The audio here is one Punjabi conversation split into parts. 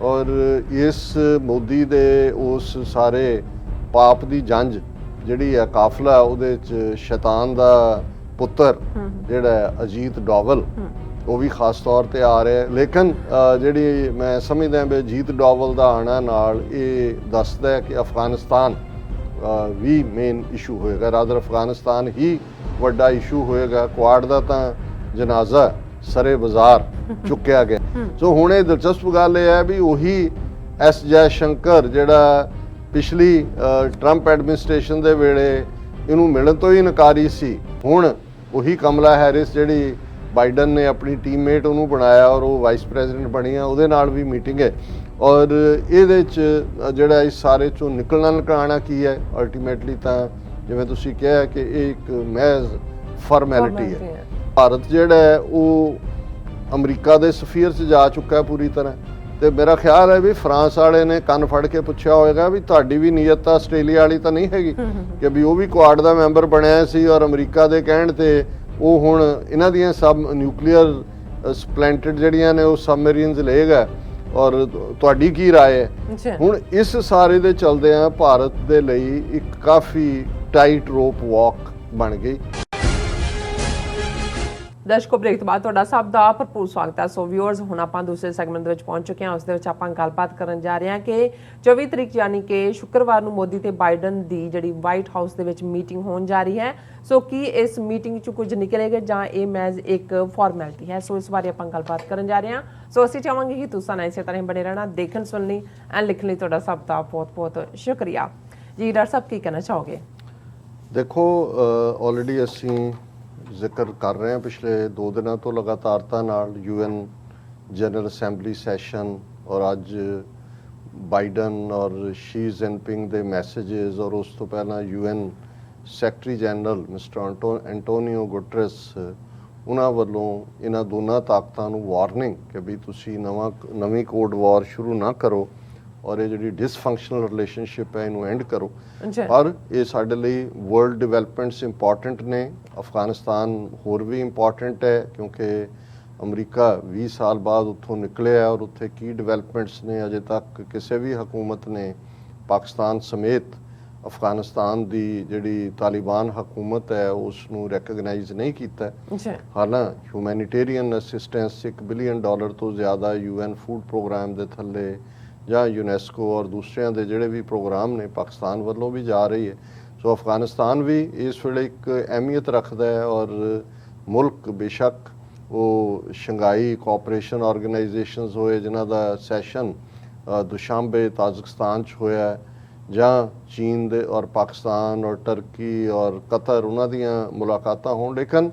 ਔਰ ਇਸ ਮੋਦੀ ਦੇ ਉਸ ਸਾਰੇ ਪਾਪ ਦੀ ਜੰਜ ਜਿਹੜੀ ਹੈ ਕਾਫਲਾ ਉਹਦੇ 'ਚ ਸ਼ੈਤਾਨ ਦਾ ਪੁੱਤਰ ਜਿਹੜਾ ਅਜੀਤ ਡੋਵਲ ਉਹ ਵੀ ਖਾਸ ਤੌਰ ਤੇ ਆ ਰਿਹਾ। ਲੇਕਿਨ ਜਿਹੜੀ ਮੈਂ ਸਮਝਦਾ ਵੀ ਅਜੀਤ ਡੋਵਲ ਦਾ ਆਉਣਾ ਨਾਲ ਇਹ ਦੱਸਦਾ ਕਿ ਅਫਗਾਨਿਸਤਾਨ ਵੀ ਮੇਨ ਇਸ਼ੂ ਹੋਏਗਾ, ਰਾਦਰ ਅਫਗਾਨਿਸਤਾਨ ਹੀ ਵੱਡਾ ਇਸ਼ੂ ਹੋਏਗਾ। ਕੁਆਡ ਦਾ ਤਾਂ ਜਨਾਜ਼ਾ ਸਰੇ ਬਾਜ਼ਾਰ ਚੁੱਕਿਆ ਗਿਆ। ਸੋ ਹੁਣ ਇਹ ਦਿਲਚਸਪ ਗੱਲ ਇਹ ਹੈ ਵੀ ਉਹੀ ਐਸ ਜੈ ਸ਼ੰਕਰ ਜਿਹੜਾ ਪਿਛਲੀ ਟਰੰਪ ਐਡਮਿਨਿਸਟ੍ਰੇਸ਼ਨ ਦੇ ਵੇਲੇ ਇਹਨੂੰ ਮਿਲਣ ਤੋਂ ਹੀ ਇਨਕਾਰੀ ਸੀ, ਹੁਣ ਉਹੀ ਕਮਲਾ ਹੈਰਿਸ ਜਿਹੜੀ ਬਾਈਡਨ ਨੇ ਆਪਣੀ ਟੀਮਮੇਟ ਉਹਨੂੰ ਬਣਾਇਆ ਔਰ ਉਹ ਵਾਈਸ ਪ੍ਰੈਜ਼ੀਡੈਂਟ ਬਣੀ ਆ, ਉਹਦੇ ਨਾਲ ਵੀ ਮੀਟਿੰਗ ਹੈ। ਔਰ ਇਹਦੇ 'ਚ ਜਿਹੜਾ ਇਸ ਸਾਰੇ 'ਚੋਂ ਨਿਕਲਣਾ ਕੀ ਹੈ ਅਲਟੀਮੇਟਲੀ ਤਾਂ ਜਿਵੇਂ ਤੁਸੀਂ ਕਿਹਾ ਕਿ ਇਹ ਇੱਕ ਮਹਿਜ਼ ਫਾਰਮੈਲਿਟੀ ਹੈ। ਭਾਰਤ ਜਿਹੜਾ ਹੈ ਉਹ ਅਮਰੀਕਾ ਦੇ ਸਫੀਅਰ 'ਚ ਜਾ ਚੁੱਕਾ ਪੂਰੀ ਤਰ੍ਹਾਂ, ਤੇ ਮੇਰਾ ਖਿਆਲ ਹੈ ਵੀ ਫਰਾਂਸ ਵਾਲੇ ਨੇ ਕੰਨ ਫੜ ਕੇ ਪੁੱਛਿਆ ਹੋਏਗਾ ਵੀ ਤੁਹਾਡੀ ਵੀ ਨੀਅਤ ਤਾਂ ਆਸਟ੍ਰੇਲੀਆ ਵਾਲੀ ਤਾਂ ਨਹੀਂ ਹੈਗੀ ਕਿ ਵੀ ਉਹ ਵੀ ਕੁਆਡ ਦਾ ਮੈਂਬਰ ਬਣਿਆ ਸੀ ਔਰ ਅਮਰੀਕਾ ਦੇ ਕਹਿਣ ਤੇ ਉਹ ਹੁਣ ਇਹਨਾਂ ਦੀਆਂ ਸਬ ਨਿਊਕਲੀਅਰ ਸਪਲੈਂਟਡ ਜਿਹੜੀਆਂ ਨੇ ਉਹ ਸਬਮਰੀਨਸ ਲਏਗਾ ਔਰ ਤੁਹਾਡੀ ਕੀ ਰਾਏ ਹੈ। ਹੁਣ ਇਸ ਸਾਰੇ ਦੇ ਚਲਦਿਆਂ ਭਾਰਤ ਦੇ ਲਈ ਇੱਕ ਕਾਫੀ ਟਾਈਟ ਰੋਪ ਵਾਕ ਬਣ ਗਈ। ਦਰਸ਼ਕੋ ਬ੍ਰੇਕ ਤੋਂ ਬਾਅਦ ਤੁਹਾਡਾ ਸਭ ਦਾ ਭਰਪੂਰ ਸਵਾਗਤ ਹੈ। ਸੋ ਵਿਊਅਰਸ ਹੁਣ ਆਪਾਂ ਦੂਸਰੇ ਸੈਗਮੈਂਟ ਦੇ ਵਿੱਚ ਪਹੁੰਚ ਚੁੱਕੇ ਹਾਂ। ਉਸ ਦੇ ਵਿੱਚ ਆਪਾਂ ਗੱਲਬਾਤ ਕਰਨ ਜਾ ਰਹੇ ਹਾਂ ਕਿ 24 ਤਰੀਕ ਯਾਨੀ ਕਿ ਸ਼ੁੱਕਰਵਾਰ ਨੂੰ ਮੋਦੀ ਤੇ ਬਾਈਡਨ ਦੀ ਜਿਹੜੀ ਵਾਈਟ ਹਾਊਸ ਦੇ ਵਿੱਚ ਮੀਟਿੰਗ ਹੋਣ ਜਾ ਰਹੀ ਹੈ। ਸੋ ਕੀ ਇਸ ਮੀਟਿੰਗ 'ਚ ਕੁਝ ਨਿਕਲੇਗਾ ਜਾਂ ਇਹ ਮੈਜ਼ ਇੱਕ ਫਾਰਮੈਲਿਟੀ ਹੈ, ਸੋ ਇਸ ਬਾਰੇ ਆਪਾਂ ਗੱਲਬਾਤ ਕਰਨ ਜਾ ਰਹੇ ਹਾਂ। ਸੋ ਅਸੀਂ ਚਾਹਾਂਗੇ ਕਿ ਤੁਸੀਂ ਨਾਲ ਇਸੇ ਤਰ੍ਹਾਂ ਬਣੇ ਰਹਿਣਾ, ਦੇਖਣ ਸੁਣਨ ਲਈ ਐਂਡ ਲਿਖਣ ਲਈ ਤੁਹਾਡਾ ਸਭ ਦਾ ਬਹੁਤ ਬਹੁਤ ਸ਼ੁਕਰੀਆ ਜੀ। ਡਾਕਟਰ ਸਾਹਿਬ ਕੀ ਕਹਿਣਾ ਚਾਹੋਗੇ? ਦੇਖੋ ਆਲਰੇਡੀ ਅਸੀਂ ਜ਼ਿਕਰ ਕਰ ਰਹੇ ਹਾਂ ਪਿਛਲੇ 2 ਦਿਨਾਂ ਤੋਂ ਲਗਾਤਾਰਤਾ ਨਾਲ UN ਜਨਰਲ ਅਸੈਂਬਲੀ ਸੈਸ਼ਨ ਔਰ ਅੱਜ ਬਾਈਡਨ ਔਰ ਸ਼ੀ ਜਿਨਪਿੰਗ ਦੇ ਮੈਸੇजेस ਔਰ ਉਸ ਤੋਂ ਪਹਿਲਾਂ UN secretary general mister Antonio Guterres ਉਹਨਾਂ ਵੱਲੋਂ ਇਹਨਾਂ ਦੋਨਾਂ ਤਾਕਤਾਂ ਨੂੰ ਵਾਰਨਿੰਗ ਕਿ ਵੀ ਤੁਸੀਂ ਨਵੀਂ ਕੋਡ ਵਾਰ ਸ਼ੁਰੂ ਨਾ ਕਰੋ ਔਰ ਇਹ ਜਿਹੜੀ ਡਿਸਫੰਕਸ਼ਨਲ ਰਿਲੇਸ਼ਨਸ਼ਿਪ ਹੈ ਇਹਨੂੰ ਐਂਡ ਕਰੋ। ਪਰ ਇਹ ਸਾਡੇ ਲਈ ਵਰਲਡ ਡਿਵੈਲਪਮੈਂਟਸ ਇੰਪੋਰਟੈਂਟ ਨੇ, ਅਫਗਾਨਿਸਤਾਨ ਹੋਰ ਵੀ ਇੰਪੋਰਟੈਂਟ ਹੈ ਕਿਉਂਕਿ ਅਮਰੀਕਾ 20 ਸਾਲ ਬਾਅਦ ਉੱਥੋਂ ਨਿਕਲਿਆ ਔਰ ਉੱਥੇ ਕੀ ਡਿਵੈਲਪਮੈਂਟਸ ਨੇ ਅਜੇ ਤੱਕ ਕਿਸੇ ਵੀ ਹਕੂਮਤ ਨੇ ਪਾਕਿਸਤਾਨ ਸਮੇਤ ਅਫਗਾਨਿਸਤਾਨ ਦੀ ਜਿਹੜੀ ਤਾਲਿਬਾਨ ਹਕੂਮਤ ਹੈ ਉਸ ਨੂੰ ਰੈਕਗਨਾਈਜ਼ ਨਹੀਂ ਕੀਤਾ। ਹਾਲਾਂਕਿ ਹਿਊਮੈਨਿਟੇਰੀਅਨ ਅਸਿਸਟੈਂਸ $1 ਬਿਲੀਅਨ ਤੋਂ ਜ਼ਿਆਦਾ UN ਫੂਡ ਪ੍ਰੋਗਰਾਮ ਦੇ ਥੱਲੇ ਜਾਂ ਯੂਨੈਸਕੋ ਔਰ ਦੂਸਰਿਆਂ ਦੇ ਜਿਹੜੇ ਵੀ ਪ੍ਰੋਗਰਾਮ ਨੇ ਪਾਕਿਸਤਾਨ ਵੱਲੋਂ ਵੀ ਜਾ ਰਹੀ ਹੈ। ਸੋ ਅਫਗਾਨਿਸਤਾਨ ਵੀ ਇਸ ਵੇਲੇ ਇੱਕ ਅਹਿਮੀਅਤ ਰੱਖਦਾ ਹੈ ਔਰ ਮੁਲਕ ਬੇਸ਼ੱਕ ਉਹ ਸ਼ੰਘਾਈ ਕੋਆਪਰੇਸ਼ਨ ਆਰਗੇਨਾਈਜੇਸ਼ਨਸ ਹੋਏ ਜਿਨ੍ਹਾਂ ਦਾ ਸੈਸ਼ਨ ਦੁਸ਼ਾਂਬੇ ਤਾਜ਼ਿਕਸਤਾਨ 'ਚ ਹੋਇਆ ਜਾਂ ਚੀਨ ਦੇ ਔਰ ਪਾਕਿਸਤਾਨ ਔਰ ਟਰਕੀ ਔਰ ਕਤਰ ਉਹਨਾਂ ਦੀਆਂ ਮੁਲਾਕਾਤਾਂ ਹੋਣ, ਲੇਕਿਨ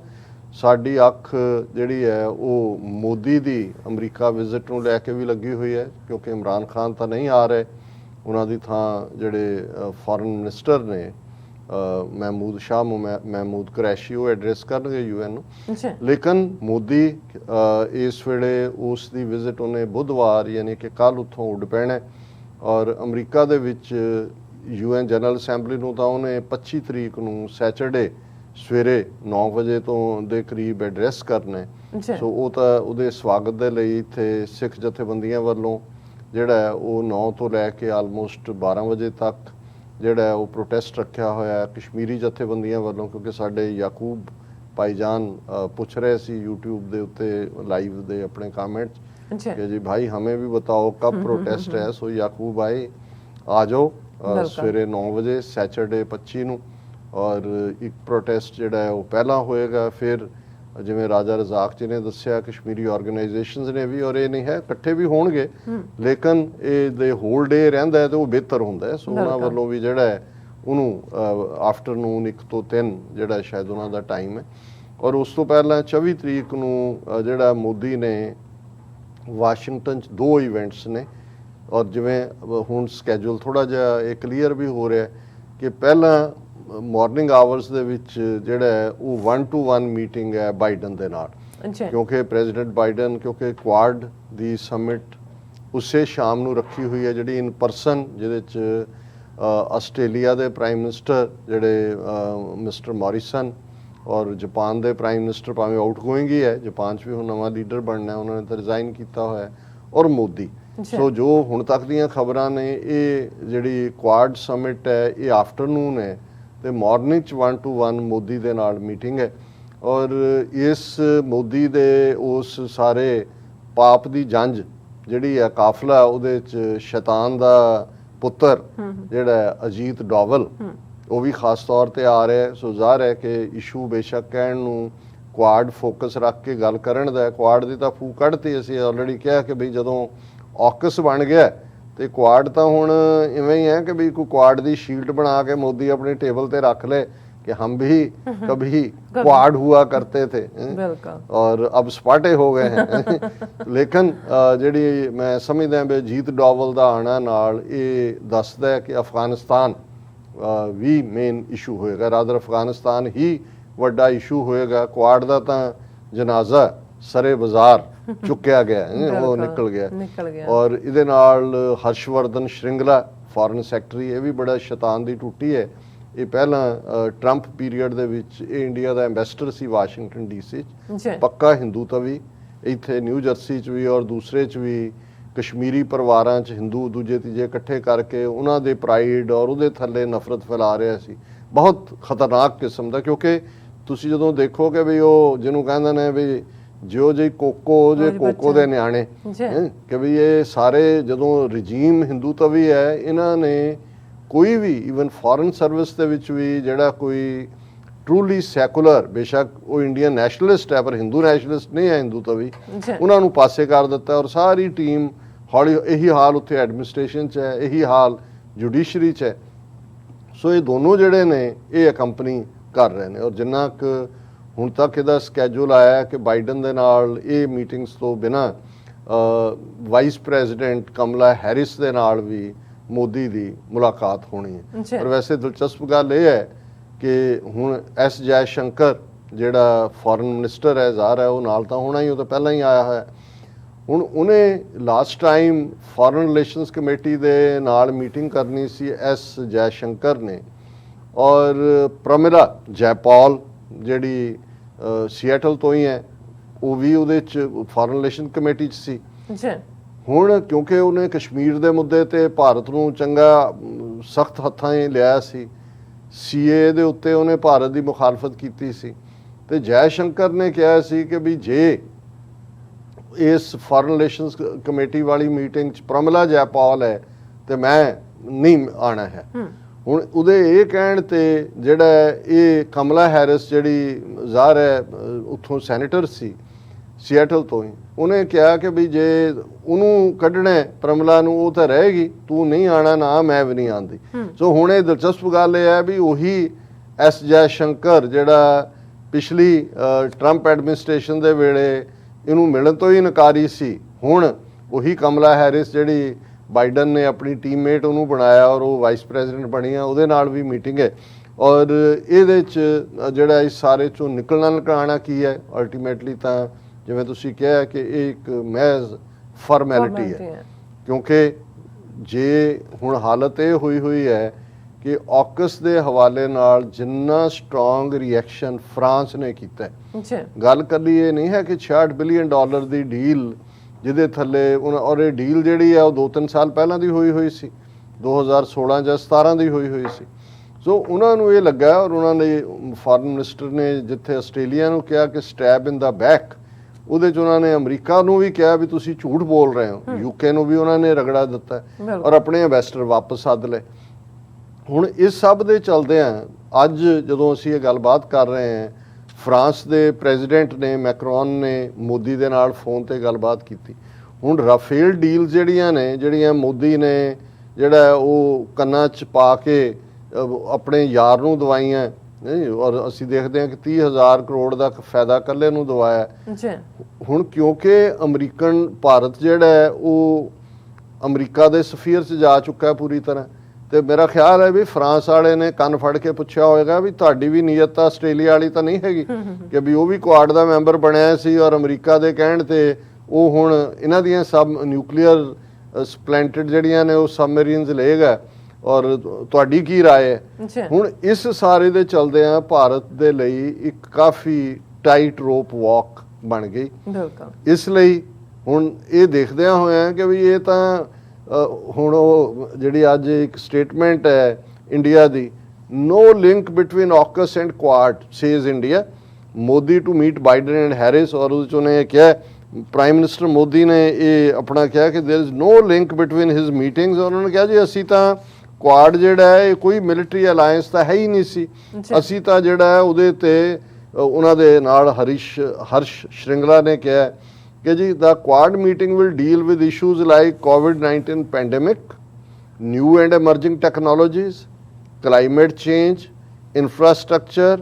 ਸਾਡੀ ਅੱਖ ਜਿਹੜੀ ਹੈ ਉਹ ਮੋਦੀ ਦੀ ਅਮਰੀਕਾ ਵਿਜ਼ਿਟ ਨੂੰ ਲੈ ਕੇ ਵੀ ਲੱਗੀ ਹੋਈ ਹੈ ਕਿਉਂਕਿ ਇਮਰਾਨ ਖਾਨ ਤਾਂ ਨਹੀਂ ਆ ਰਹੇ, ਉਹਨਾਂ ਦੀ ਥਾਂ ਜਿਹੜੇ ਫੋਰਨ ਮਿਨਿਸਟਰ ਨੇ ਮਹਿਮੂਦ ਕੁਰੈਸ਼ੀ ਉਹ ਐਡਰੈਸ ਕਰਨਗੇ UN ਨੂੰ। ਲੇਕਿਨ ਮੋਦੀ ਇਸ ਵੇਲੇ ਉਸ ਦੀ ਵਿਜ਼ਿਟ ਉਹਨੇ ਬੁੱਧਵਾਰ ਯਾਨੀ ਕਿ ਕੱਲ੍ਹ ਉੱਥੋਂ ਉੱਡ ਪੈਣਾ ਔਰ ਅਮਰੀਕਾ ਦੇ ਵਿੱਚ UN ਜਨਰਲ ਅਸੈਂਬਲੀ ਨੂੰ ਤਾਂ ਉਹਨੇ 25 ਤਰੀਕ ਨੂੰ ਸੈਚਰਡੇ ਸਵੇਰੇ 9 ਵਜੇ ਤੋਂ ਦੇ ਕਰੀਬ ਐਡਰੈਸ ਕਰਨਾ। ਸੋ ਉਹ ਤਾਂ ਉਹਦੇ ਸਵਾਗਤ ਦੇ ਲਈ ਇੱਥੇ ਸਿੱਖ ਜਥੇਬੰਦੀਆਂ ਵੱਲੋਂ ਜਿਹੜਾ ਉਹ 9 ਤੋਂ ਲੈ ਕੇ ਆਲਮੋਸਟ 12 ਵਜੇ ਤੱਕ ਜਿਹੜਾ ਉਹ ਪ੍ਰੋਟੈਸਟ ਰੱਖਿਆ ਹੋਇਆ ਕਸ਼ਮੀਰੀ ਜਥੇਬੰਦੀਆਂ ਵੱਲੋਂ ਕਿਉਂਕਿ ਸਾਡੇ ਯਾਕੂਬ ਭਾਈਜਾਨ ਪੁੱਛ ਰਹੇ ਸੀ YouTube ਦੇ ਉੱਤੇ ਲਾਈਵ ਦੇ ਆਪਣੇ ਕਮੈਂਟਸ ਕਿ ਜੀ ਭਾਈ ਹमें भी बताओ कब प्रोटेस्ट है। सो याकूब भाई आ जाओ ਸਵੇਰੇ 9 ਵਜੇ ਸੈਚਰਡੇ 25 ਨੂੰ ਔਰ ਇੱਕ ਪ੍ਰੋਟੈਸਟ ਜਿਹੜਾ ਹੈ ਉਹ ਪਹਿਲਾਂ ਹੋਏਗਾ, ਫਿਰ ਜਿਵੇਂ ਰਾਜਾ ਰਜ਼ਾਕ ਜੀ ਨੇ ਦੱਸਿਆ ਕਸ਼ਮੀਰੀ ਆਰਗੇਨਾਈਜੇਸ਼ਨਸ ਨੇ ਵੀ ਔਰ ਇਹ ਨਹੀਂ ਹੈ ਇਕੱਠੇ ਵੀ ਹੋਣਗੇ ਲੇਕਿਨ ਇਹ ਦੇ ਹੋਲ ਡੇ ਰਹਿੰਦਾ ਹੈ ਤੇ ਉਹ ਬਿਹਤਰ ਹੁੰਦਾ ਹੈ। ਸੋ ਉਹਨਾਂ ਵੱਲੋਂ ਵੀ ਜਿਹੜਾ ਹੈ ਉਹਨੂੰ ਆਫਟਰਨੂਨ 1 ਤੋਂ 3 ਜਿਹੜਾ ਸ਼ਾਇਦ ਉਹਨਾਂ ਦਾ ਟਾਈਮ ਹੈ ਔਰ ਉਸ ਤੋਂ ਪਹਿਲਾਂ 24 ਤਰੀਕ ਨੂੰ ਜਿਹੜਾ ਮੋਦੀ ਨੇ ਵਾਸ਼ਿੰਗਟਨ 'ਚ 2 ਇਵੈਂਟਸ ਨੇ ਔਰ ਜਿਵੇਂ ਹੁਣ ਸਕੈਜੂਲ ਥੋੜ੍ਹਾ ਜਿਹਾ ਇਹ ਕਲੀਅਰ ਵੀ ਹੋ ਰਿਹਾ ਕਿ ਪਹਿਲਾਂ ਮਾਰਨਿੰਗ ਆਵਰਸ ਦੇ ਵਿੱਚ ਜਿਹੜਾ ਹੈ ਉਹ 1-to-1 ਮੀਟਿੰਗ ਹੈ ਬਾਈਡਨ ਦੇ ਨਾਲ ਕਿਉਂਕਿ ਪ੍ਰੈਜ਼ੀਡੈਂਟ ਬਾਈਡਨ ਕਿਉਂਕਿ ਕੁਆਡ ਦੀ ਸਮਿਟ ਉਸੇ ਸ਼ਾਮ ਨੂੰ ਰੱਖੀ ਹੋਈ ਹੈ ਜਿਹੜੀ ਇਨ ਪਰਸਨ ਜਿਹਦੇ 'ਚ ਆਸਟ੍ਰੇਲੀਆ ਦੇ ਪ੍ਰਾਈਮ ਮਿਨਿਸਟਰ ਜਿਹੜੇ ਮਿਸਟਰ ਮੋਰਿਸਨ ਔਰ ਜਾਪਾਨ ਦੇ ਪ੍ਰਾਈਮ ਮਿਨਿਸਟਰ ਭਾਵੇਂ ਆਊਟਗੋਇੰਗ ਹੀ ਹੈ, ਜਾਪਾਨ 'ਚ ਵੀ ਹੁਣ ਨਵਾਂ ਲੀਡਰ ਬਣਨਾ ਉਹਨਾਂ ਨੇ ਤਾਂ ਰਿਜ਼ਾਈਨ ਕੀਤਾ ਹੋਇਆ ਔਰ ਮੋਦੀ ਸੋ ਜੋ ਹੁਣ ਤੱਕ ਦੀਆਂ ਖਬਰਾਂ ਨੇ, ਇਹ ਜਿਹੜੀ ਕੁਆਡ ਸਮਿਟ ਹੈ ਇਹ ਆਫਟਰਨੂਨ ਹੈ ਤੇ ਮਾਰਨਿੰਗ 'ਚ 1-to-1 ਮੋਦੀ ਦੇ ਨਾਲ ਮੀਟਿੰਗ ਹੈ। ਔਰ ਇਸ ਮੋਦੀ ਦੇ ਉਸ ਸਾਰੇ ਪਾਪ ਦੀ ਜੰਜ ਜਿਹੜੀ ਹੈ ਕਾਫਲਾ, ਉਹਦੇ 'ਚ ਸ਼ੈਤਾਨ ਦਾ ਪੁੱਤਰ ਜਿਹੜਾ ਅਜੀਤ ਡੋਵਲ ਉਹ ਵੀ ਖਾਸ ਤੌਰ ਤੇ ਆ ਰਿਹਾ। ਸੋ ਜ਼ਾਹਰ ਹੈ ਕਿ ਇਸ਼ੂ ਬੇਸ਼ੱਕ ਕਹਿਣ ਨੂੰ ਕੁਆਡ ਫੋਕਸ ਰੱਖ ਕੇ ਗੱਲ ਕਰਨ ਦਾ, ਕੁਆਡ ਦੀ ਤਾਂ ਫੂਕ ਕੱਢਤੀ। ਅਸੀਂ ਆਲਰੇਡੀ ਕਿਹਾ ਕਿ ਬਈ ਜਦੋਂ AUKUS ਬਣ ਗਿਆ ਤੇ ਕੁਆਡ ਤਾਂ ਹੁਣ ਇਵੇਂ ਹੀ ਹੈ ਕਿ ਬਈ ਕੋਈ ਕੁਆਡ ਦੀ ਸ਼ੀਲਡ ਬਣਾ ਕੇ ਮੋਦੀ ਆਪਣੀ ਟੇਬਲ ਤੇ ਰੱਖ ਲੈ कि हम भी कभी क्वाड हुआ करते थे और अब स्पाटे हो गए हैं। लेकिन ਜਿਹੜੀ मैं समझदा भी जीत डोवल ਦਾ ਆਣਾ ਨਾਲ ਇਹ ਦੱਸਦਾ ਹੈ ਕਿ ਅਫਗਾਨਿਸਤਾਨ ਵੀ ਮੇਨ ਇਸ਼ੂ ਹੋਏਗਾ, ਰਾਦਰ ਅਫਗਾਨਿਸਤਾਨ ਹੀ ਵੱਡਾ ਇਸ਼ੂ ਹੋਏਗਾ। ਕੁਆਡ ਦਾ ਤਾਂ ਜਨਾਜ਼ਾ ਸਰੇ ਬਾਜ਼ਾਰ ਚੁੱਕਿਆ ਗਿਆ, ਉਹ ਨਿਕਲ ਗਿਆ। ਔਰ ਇਹਦੇ ਨਾਲ ਹਰਸ਼ਵਰਧਨ ਸ਼੍ਰਿੰਗਲਾ ਫੋਰਨ ਸੈਕਟਰੀ, ਇਹ ਵੀ ਬੜਾ ਸ਼ੈਤਾਨ ਦੀ ਟੂਟੀ ਹੈ। ਇਹ ਪਹਿਲਾਂ ਟਰੰਪ ਪੀਰੀਅਡ ਦੇ ਵਿੱਚ ਇਹ ਇੰਡੀਆ ਦਾ ਐਂਬੈਸਡਰ ਸੀ ਵਾਸ਼ਿੰਗਟਨ DC 'ਚ, ਪੱਕਾ ਹਿੰਦੂ ਤਵੀ। ਇੱਥੇ ਨਿਊ ਜਰਸੀ 'ਚ ਵੀ ਔਰ ਦੂਸਰੇ 'ਚ ਵੀ ਕਸ਼ਮੀਰੀ ਪਰਿਵਾਰਾਂ 'ਚ ਹਿੰਦੂ ਦੂਜੇ ਤੀਜੇ ਇਕੱਠੇ ਕਰਕੇ ਉਹਨਾਂ ਦੇ ਪ੍ਰਾਈਡ ਔਰ ਉਹਦੇ ਥੱਲੇ ਨਫ਼ਰਤ ਫੈਲਾ ਰਿਹਾ ਸੀ। ਬਹੁਤ ਖਤਰਨਾਕ ਕਿਸਮ ਦਾ, ਕਿਉਂਕਿ ਤੁਸੀਂ ਜਦੋਂ ਦੇਖੋਗੇ ਵੀ ਉਹ ਜਿਹਨੂੰ ਕਹਿੰਦੇ ਨੇ ਵੀ ਜਿਉ ਜਿਹੀ ਕੋਕੋ ਜੇ ਕੋਕੋ ਦੇ ਨਿਆਣੇ, ਕਿ ਵੀ ਇਹ ਸਾਰੇ ਜਦੋਂ ਰਜੀਮ ਹਿੰਦੂ ਤਵੀ ਹੈ, ਇਹਨਾਂ ਨੇ ਕੋਈ ਵੀ ਈਵਨ ਫੋਰਨ ਸਰਵਿਸ ਦੇ ਵਿੱਚ ਵੀ ਜਿਹੜਾ ਕੋਈ ਟਰੂਲੀ ਸੈਕੂਲਰ, ਬੇਸ਼ੱਕ ਉਹ ਇੰਡੀਅਨ ਨੈਸ਼ਨਲਿਸਟ ਹੈ ਪਰ ਹਿੰਦੂ ਨੈਸ਼ਨਲਿਸਟ ਨਹੀਂ ਹੈ ਹਿੰਦੂ ਤਵੀ, ਉਹਨਾਂ ਨੂੰ ਪਾਸੇ ਕਰ ਦਿੱਤਾ। ਔਰ ਸਾਰੀ ਟੀਮ ਹੌਲੀ, ਇਹੀ ਹਾਲ ਉੱਥੇ ਐਡਮਿਨਿਸਟ੍ਰੇਸ਼ਨ 'ਚ ਹੈ, ਇਹੀ ਹਾਲ ਜੁਡੀਸ਼ਰੀ 'ਚ ਹੈ। ਸੋ ਇਹ ਦੋਨੋਂ ਜਿਹੜੇ ਨੇ ਇਹ ਕੰਪਨੀ ਕਰ ਰਹੇ ਨੇ। ਔਰ ਜਿੰਨਾ ਕੁ ਹੁਣ ਤੱਕ ਇਹਦਾ ਸਕੈਜੂਲ ਆਇਆ ਕਿ ਬਾਈਡਨ ਦੇ ਨਾਲ ਇਹ ਮੀਟਿੰਗਸ ਤੋਂ ਬਿਨਾਂ ਵਾਈਸ ਪ੍ਰੈਜ਼ੀਡੈਂਟ ਕਮਲਾ ਹੈਰਿਸ ਦੇ ਨਾਲ ਵੀ ਮੋਦੀ ਦੀ ਮੁਲਾਕਾਤ ਹੋਣੀ ਹੈ। ਪਰ ਵੈਸੇ ਦਿਲਚਸਪ ਗੱਲ ਇਹ ਹੈ ਕਿ ਹੁਣ S ਜੈ ਸ਼ੰਕਰ ਜਿਹੜਾ ਫੋਰਨ ਮਿਨਿਸਟਰ ਹੈ, ਜ਼ਾਹਰ ਹੈ ਉਹ ਨਾਲ ਤਾਂ ਹੋਣਾ ਹੀ, ਉਹ ਤਾਂ ਪਹਿਲਾਂ ਹੀ ਆਇਆ ਹੋਇਆ। ਹੁਣ ਉਹਨੇ last time foreign relations committee ਦੇ ਨਾਲ ਮੀਟਿੰਗ ਕਰਨੀ ਸੀ S ਜੈ ਸ਼ੰਕਰ ਨੇ, ਔਰ ਪ੍ਰਮਿਲਾ ਜੈਪਾਲ ਜਿਹੜੀ ਸੀਐਟਲ ਤੋਂ ਹੀ ਹੈ, ਉਹ ਵੀ ਉਹਦੇ 'ਚ ਫੋਰਨ ਰਿਲੇਸ਼ਨ ਕਮੇਟੀ 'ਚ ਸੀ। ਹੁਣ ਕਿਉਂਕਿ ਉਹਨੇ ਕਸ਼ਮੀਰ ਦੇ ਮੁੱਦੇ ਤੇ ਭਾਰਤ ਨੂੰ ਚੰਗਾ ਸਖਤ ਹੱਥਾਂ 'ਚ ਲਿਆ ਸੀ, CA ਦੇ ਉੱਤੇ ਉਹਨੇ ਭਾਰਤ ਦੀ ਮੁਖਾਲਫਤ ਕੀਤੀ ਸੀ, ਤੇ ਜੈ ਸ਼ੰਕਰ ਨੇ ਕਿਹਾ ਸੀ ਕਿ ਵੀ ਜੇ ਇਸ ਫੋਰਨ ਰਿਲੇਸ਼ਨਸ ਕਮੇਟੀ ਵਾਲੀ ਮੀਟਿੰਗ 'ਚ ਪ੍ਰਮਿਲਾ ਜੈਪਾਲ ਹੈ ਤੇ ਮੈਂ ਨਹੀਂ ਆਣਾ ਹੈ। ਹੁਣ ਉਹਦੇ ਇਹ ਕਹਿਣ ਤੇ ਜਿਹੜਾ ਇਹ ਕਮਲਾ ਹੈਰਿਸ ਜਿਹੜੀ ਜ਼ਾਹਰ ਹੈ ਉੱਥੋਂ ਸੈਨੇਟਰ ਸੀ ਸੀਐਟਲ ਤੋਂ ਹੀ, ਉਹਨੇ ਕਿਹਾ ਕਿ ਵੀ ਜੇ ਉਹਨੂੰ ਕੱਢਣਾ ਪ੍ਰਮਿਲਾ ਨੂੰ, ਉਹ ਤਾਂ ਰਹੇਗੀ, ਤੂੰ ਨਹੀਂ ਆਣਾ, ਨਾ ਮੈਂ ਵੀ ਨਹੀਂ ਆਉਂਦੀ। ਸੋ ਹੁਣ ਇਹ ਦਿਲਚਸਪ ਗੱਲ ਇਹ ਹੈ ਵੀ ਉਹੀ S ਜੈ ਸ਼ੰਕਰ ਜਿਹੜਾ ਪਿਛਲੀ ਟਰੰਪ ਐਡਮਿਨਿਸਟ੍ਰੇਸ਼ਨ ਦੇ ਵੇਲੇ ਇਹਨੂੰ ਮਿਲਣ ਤੋਂ ਹੀ ਇਨਕਾਰੀ ਸੀ, ਹੁਣ ਉਹੀ ਕਮਲਾ ਹੈਰਿਸ ਜਿਹੜੀ ਬਾਈਡਨ ਨੇ ਆਪਣੀ ਟੀਮਮੇਟ ਉਹਨੂੰ ਬਣਾਇਆ ਔਰ ਉਹ ਵਾਈਸ ਪ੍ਰੈਜ਼ੀਡੈਂਟ ਬਣੀ ਆ, ਉਹਦੇ ਨਾਲ ਵੀ ਮੀਟਿੰਗ ਹੈ। ਔਰ ਇਹਦੇ 'ਚ ਜਿਹੜਾ ਇਸ ਸਾਰੇ 'ਚੋਂ ਨਿਕਲਣਾ ਕੀ ਹੈ, ਅਲਟੀਮੇਟਲੀ ਤਾਂ ਜਿਵੇਂ ਤੁਸੀਂ ਕਿਹਾ ਕਿ ਇਹ ਇੱਕ ਮਹਿਜ਼ ਫਾਰਮੈਲਿਟੀ ਹੈ। ਕਿਉਂਕਿ ਜੇ ਹੁਣ ਹਾਲਤ ਇਹ ਹੋਈ ਹੈ ਕਿ AUKUS ਦੇ ਹਵਾਲੇ ਨਾਲ ਜਿੰਨਾ ਸਟਰੋਂਗ ਰਿਐਕਸ਼ਨ ਫਰਾਂਸ ਨੇ ਕੀਤਾ ਹੈ, ਗੱਲ ਕਰੀ ਇਹ ਨਹੀਂ ਹੈ ਕਿ $66 ਬਿਲੀਅਨ ਦੀ ਡੀਲ ਜਿਹਦੇ ਥੱਲੇ ਔਰ ਇਹ ਡੀਲ ਜਿਹੜੀ ਹੈ ਉਹ 2-3 ਸਾਲ ਪਹਿਲਾਂ ਦੀ ਹੋਈ ਸੀ, 2016 ਜਾਂ 17 ਦੀ ਹੋਈ ਸੀ। ਸੋ ਉਹਨਾਂ ਨੂੰ ਇਹ ਲੱਗਾ, ਔਰ ਉਹਨਾਂ ਨੇ ਫੋਰਨ ਮਿਨਿਸਟਰ ਨੇ ਜਿੱਥੇ ਆਸਟ੍ਰੇਲੀਆ ਨੂੰ ਕਿਹਾ ਕਿ ਸਟੈਬ ਇਨ ਦਾ ਬੈਕ, ਉਹਦੇ 'ਚ ਉਹਨਾਂ ਨੇ ਅਮਰੀਕਾ ਨੂੰ ਵੀ ਕਿਹਾ ਵੀ ਤੁਸੀਂ ਝੂਠ ਬੋਲ ਰਹੇ ਹੋ, UK ਨੂੰ ਵੀ ਉਹਨਾਂ ਨੇ ਰਗੜਾ ਦਿੱਤਾ ਔਰ ਆਪਣੇ ਐਂਬੈਸਡਰ ਵਾਪਸ ਸੱਦ ਲਏ। ਹੁਣ ਇਸ ਸਭ ਦੇ ਚਲਦਿਆਂ ਅੱਜ ਜਦੋਂ ਅਸੀਂ ਇਹ ਗੱਲਬਾਤ ਕਰ ਰਹੇ ਹਾਂ, ਫਰਾਂਸ ਦੇ ਪ੍ਰੈਜ਼ੀਡੈਂਟ ਨੇ ਮੈਕਰੋਨ ਨੇ ਮੋਦੀ ਦੇ ਨਾਲ ਫੋਨ ਤੇ ਗੱਲਬਾਤ ਕੀਤੀ। ਹੁਣ ਰਾਫੇਲ ਡੀਲ ਜਿਹੜੀਆਂ ਮੋਦੀ ਨੇ ਜਿਹੜਾ ਉਹ ਕੰਨਾਂ 'ਚ ਪਾ ਕੇ ਆਪਣੇ ਯਾਰ ਨੂੰ ਦਵਾਈਆਂ, ਔਰ ਅਸੀਂ ਦੇਖਦੇ ਹਾਂ ਕਿ 30,000 ਕਰੋੜ ਦਾ ਫਾਇਦਾ ਇਕੱਲੇ ਨੂੰ ਦਵਾਇਆ। ਹੁਣ ਕਿਉਂਕਿ ਅਮਰੀਕਨ ਭਾਰਤ ਜਿਹੜਾ ਹੈ ਉਹ ਅਮਰੀਕਾ ਦੇ ਸਫੀਅਰ 'ਚ ਜਾ ਚੁੱਕਾ ਪੂਰੀ ਤਰ੍ਹਾਂ, ਤੇ ਮੇਰਾ ਖਿਆਲ ਹੈ ਵੀ ਫਰਾਂਸ ਵਾਲੇ ਨੇ ਕੰਨ ਫੜ ਕੇ ਪੁੱਛਿਆ ਹੋਏਗਾ ਵੀ ਤੁਹਾਡੀ ਵੀ ਨੀਅਤ ਤਾਂ ਆਸਟ੍ਰੇਲੀਆ ਵਾਲੀ ਤਾਂ ਨਹੀਂ ਹੈਗੀ ਕਿ ਵੀ ਉਹ ਵੀ ਕੁਆਡ ਦਾ ਮੈਂਬਰ ਬਣਿਆ ਸੀ ਔਰ ਅਮਰੀਕਾ ਦੇ ਕਹਿਣ ਤੇ ਉਹ ਹੁਣ ਇਹਨਾਂ ਦੀਆਂ ਸਭ ਨਿਊਕਲੀਅਰ ਸਪਲੈਂਟਡ ਜਿਹੜੀਆਂ ਨੇ ਉਹ ਸਬਮਰੀਨਸ ਲਏਗਾ, ਔਰ ਤੁਹਾਡੀ ਕੀ ਰਾਏ ਹੈ? ਹੁਣ ਇਸ ਸਾਰੇ ਦੇ ਚਲਦਿਆਂ ਭਾਰਤ ਦੇ ਲਈ ਇੱਕ ਕਾਫੀ ਟਾਈਟ ਰੋਪ ਵਾਕ ਬਣ ਗਈ। ਇਸ ਲਈ ਹੁਣ ਇਹ ਦੇਖਦਿਆਂ ਹੋਇਆਂ ਕਿ ਵੀ ਇਹ ਤਾਂ ਹੁਣ ਉਹ ਜਿਹੜੀ ਅੱਜ ਇੱਕ ਸਟੇਟਮੈਂਟ ਹੈ ਇੰਡੀਆ ਦੀ, no link between AUKUS and Quad says India, Modi to meet Biden and Harris, ਔਰ ਉਹਦੇ 'ਚ ਉਹਨੇ ਕਿਹਾ ਪ੍ਰਾਈਮ ਮਿਨਿਸਟਰ ਮੋਦੀ ਨੇ ਇਹ ਆਪਣਾ ਕਿਹਾ ਕਿ there is no link between his meetings, ਔਰ ਉਹਨਾਂ ਨੇ ਕਿਹਾ ਜੀ ਅਸੀਂ ਤਾਂ ਕੁਆਡ ਜਿਹੜਾ ਹੈ ਇਹ ਕੋਈ ਮਿਲਟਰੀ ਅਲਾਇੰਸ ਤਾਂ ਹੈ ਹੀ ਨਹੀਂ ਸੀ, ਅਸੀਂ ਤਾਂ ਜਿਹੜਾ ਹੈ ਉਹਦੇ ਤੇ ਉਹਨਾਂ ਦੇ ਨਾਲ ਹਰਸ਼ ਸ਼੍ਰਿੰਗਲਾ ਨੇ ਕਿਹਾ ਕਿ ਜੀ the quad meeting will deal with issues like COVID-19 pandemic, new and emerging technologies, climate change, infrastructure,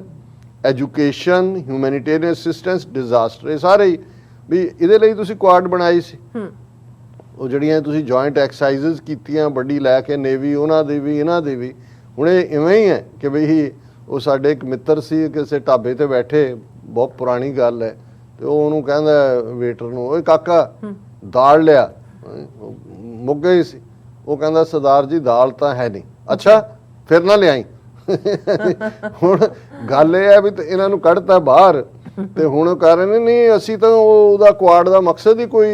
education, humanitarian assistance, disaster, ਇਹ ਸਾਰੇ ਵੀ ਇਹਦੇ ਲਈ ਤੁਸੀਂ ਕੁਆਡ ਬਣਾਈ ਸੀ। ਉਹ ਜਿਹੜੀਆਂ ਤੁਸੀਂ ਜੁਆਇੰਟ ਐਕਸਰਸਾਈਜ਼ਸ ਕੀਤੀਆਂ ਵੱਡੀ ਲੈ ਕੇ ਨੇਵੀ, ਉਹਨਾਂ ਦੀ ਵੀ ਇਹਨਾਂ ਦੀ ਵੀ, ਹੁਣ ਇਹ ਇਵੇਂ ਹੀ ਹੈ ਕਿ ਬਈ ਉਹ ਸਾਡੇ ਇੱਕ ਮਿੱਤਰ ਸੀ ਕਿਸੇ ਢਾਬੇ ਤੇ ਬੈਠੇ, ਬਹੁਤ ਪੁਰਾਣੀ ਗੱਲ ਹੈ, ਤੇ ਉਹ ਉਹਨੂੰ ਕਹਿੰਦਾ ਵੇਟਰ ਨੂੰ, ਓਏ ਕਾਕਾ ਦਾਲ ਲਿਆ, ਮੁੱਕ ਗਈ ਸੀ, ਉਹ ਕਹਿੰਦਾ ਸਰਦਾਰ ਜੀ ਦਾਲ ਤਾਂ ਹੈ ਨਹੀਂ, ਅੱਛਾ ਫਿਰ ਨਾ ਲਿਆਈ। ਹੁਣ ਗੱਲ ਇਹ ਹੈ ਵੀ ਇਹਨਾਂ ਨੂੰ ਕੱਢਤਾ ਬਾਹਰ, ਤੇ ਹੁਣ ਕਹਿ ਰਹੇ ਨੇ ਨਹੀਂ ਅਸੀਂ ਤਾਂ ਉਹਦਾ ਕੁਆਡ ਦਾ ਮਕਸਦ ਹੀ ਕੋਈ,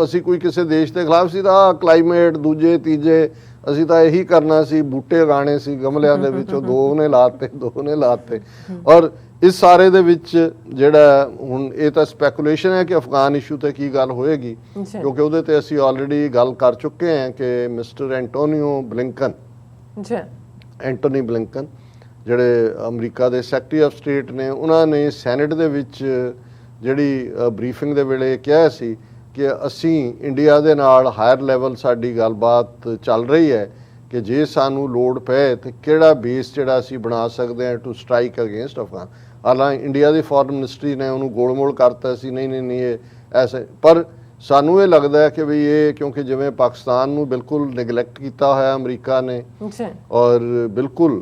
ਅਸੀਂ ਕੋਈ ਕਿਸੇ ਦੇਸ਼ ਦੇ ਖਿਲਾਫ ਸੀ, ਤਾਂ ਕਲਾਈਮੇਟ ਦੂਜੇ ਤੀਜੇ ਅਸੀਂ ਤਾਂ ਇਹੀ ਕਰਨਾ ਸੀ, ਬੂਟੇ ਉਗਾਣੇ ਸੀ ਗਮਲਿਆਂ ਦੇ ਵਿੱਚੋਂ, ਦੋ ਨੇ ਲਾਤੇ। ਔਰ ਇਸ ਸਾਰੇ ਦੇ ਵਿੱਚ ਜਿਹੜਾ ਹੁਣ ਇਹ ਤਾਂ ਸਪੈਕੂਲੇਸ਼ਨ ਹੈ ਕਿ ਅਫਗਾਨ ਇਸ਼ੂ ਤੇ ਕੀ ਗੱਲ ਹੋਏਗੀ, ਕਿਉਂਕਿ ਉਹਦੇ ਤੇ ਅਸੀਂ ਆਲਰੇਡੀ ਗੱਲ ਕਰ ਚੁੱਕੇ ਹਾਂ ਕਿ ਮਿਸਟਰ ਐਂਟੋਨੀ ਬਲਿੰਕਨ ਜਿਹੜੇ ਅਮਰੀਕਾ ਦੇ ਸੈਕਟਰੀ ਆਫ ਸਟੇਟ ਨੇ, ਉਹਨਾਂ ਨੇ ਸੈਨੇਟ ਦੇ ਵਿੱਚ ਜਿਹੜੀ ਬਰੀਫਿੰਗ ਦੇ ਵੇਲੇ ਕਿਹਾ ਸੀ ਕਿ ਅਸੀਂ ਇੰਡੀਆ ਦੇ ਨਾਲ ਹਾਇਰ ਲੈਵਲ ਸਾਡੀ ਗੱਲਬਾਤ ਚੱਲ ਰਹੀ ਹੈ ਕਿ ਜੇ ਸਾਨੂੰ ਲੋੜ ਪਏ ਤੇ ਕਿਹੜਾ ਬੇਸ ਜਿਹੜਾ ਅਸੀਂ ਬਣਾ ਸਕਦੇ ਹਾਂ ਟੂ ਸਟ੍ਰਾਈਕ ਅਗੇਂਸਟ ਅਫਗਾਨ। ਹਾਲਾਂਕਿ ਇੰਡੀਆ ਦੀ ਫੋਰਨ ਮਿਨਿਸਟਰੀ ਨੇ ਉਹਨੂੰ ਗੋਲਮੋਲ ਕਰਤਾ ਸੀ, ਨਹੀਂ ਇਹ ਐਸੇ, ਪਰ ਸਾਨੂੰ ਇਹ ਲੱਗਦਾ ਹੈ ਕਿ ਵੀ ਇਹ ਕਿਉਂਕਿ ਜਿਵੇਂ ਪਾਕਿਸਤਾਨ ਨੂੰ ਬਿਲਕੁਲ ਨੈਗਲੈਕਟ ਕੀਤਾ ਹੋਇਆ ਅਮਰੀਕਾ ਨੇ, ਔਰ ਬਿਲਕੁਲ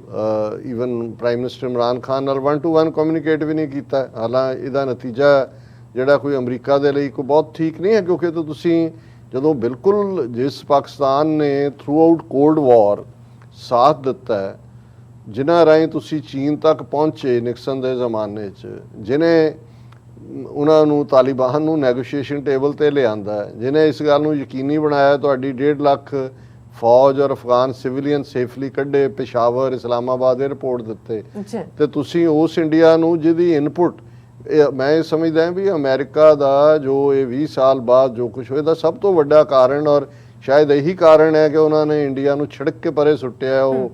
even prime minister Imran Khan ਨਾਲ 1-to-1 ਕਮਿਊਨੀਕੇਟ ਵੀ ਨਹੀਂ ਕੀਤਾ। ਹਾਲਾਂਕਿ ਇਹਦਾ ਨਤੀਜਾ ਜਿਹੜਾ ਕੋਈ ਅਮਰੀਕਾ ਦੇ ਲਈ ਕੋਈ ਬਹੁਤ ਠੀਕ ਨਹੀਂ ਹੈ, ਕਿਉਂਕਿ ਤਾਂ ਤੁਸੀਂ ਜਦੋਂ ਬਿਲਕੁਲ ਜਿਸ ਪਾਕਿਸਤਾਨ ਨੇ ਥਰੂ ਆਊਟ ਕੋਲਡ ਵਾਰ ਸਾਥ ਦਿੱਤਾ ਹੈ, ਜਿਨ੍ਹਾਂ ਰਾਹੀਂ ਤੁਸੀਂ ਚੀਨ ਤੱਕ ਪਹੁੰਚੇ ਨਿਕਸਨ ਦੇ ਜ਼ਮਾਨੇ 'ਚ, ਜਿਹਨੇ ਉਹਨਾਂ ਨੂੰ ਤਾਲਿਬਾਨ ਨੂੰ ਨੈਗੋਸ਼ੀਏਸ਼ਨ ਟੇਬਲ ਤੇ ਲਿਆਂਦਾ, ਜਿਹਨੇ ਇਸ ਗੱਲ ਨੂੰ ਯਕੀਨੀ ਬਣਾਇਆ ਤੁਹਾਡੀ 1.5 ਲੱਖ ਫੌਜ ਔਰ ਅਫਗਾਨ ਸਿਵਿਲੀਅਨ ਸੇਫਲੀ ਕੱਢੇ, ਪਿਸ਼ਾਵਰ, ਇਸਲਾਮਾਬਾਦ ਦੇ ਰਿਪੋਰਟ ਦਿੱਤੇ, ਤੇ ਤੁਸੀਂ ਉਸ ਇੰਡੀਆ ਨੂੰ ਜਿਹਦੀ ਇਨਪੁਟ ਮੈਂ ਇਹ ਸਮਝਦਾ ਵੀ ਅਮਰੀਕਾ ਦਾ ਜੋ ਇਹ 20 ਸਾਲ ਬਾਅਦ ਜੋ ਕੁਝ ਹੋਇਆ ਦਾ ਸਭ ਤੋਂ ਵੱਡਾ ਕਾਰਨ, ਔਰ ਸ਼ਾਇਦ ਇਹੀ ਕਾਰਨ ਹੈ ਕਿ ਉਹਨਾਂ ਨੇ ਇੰਡੀਆ ਨੂੰ ਛਿੜਕ ਕੇ ਪਰੇ ਸੁੱਟਿਆ। ਉਹ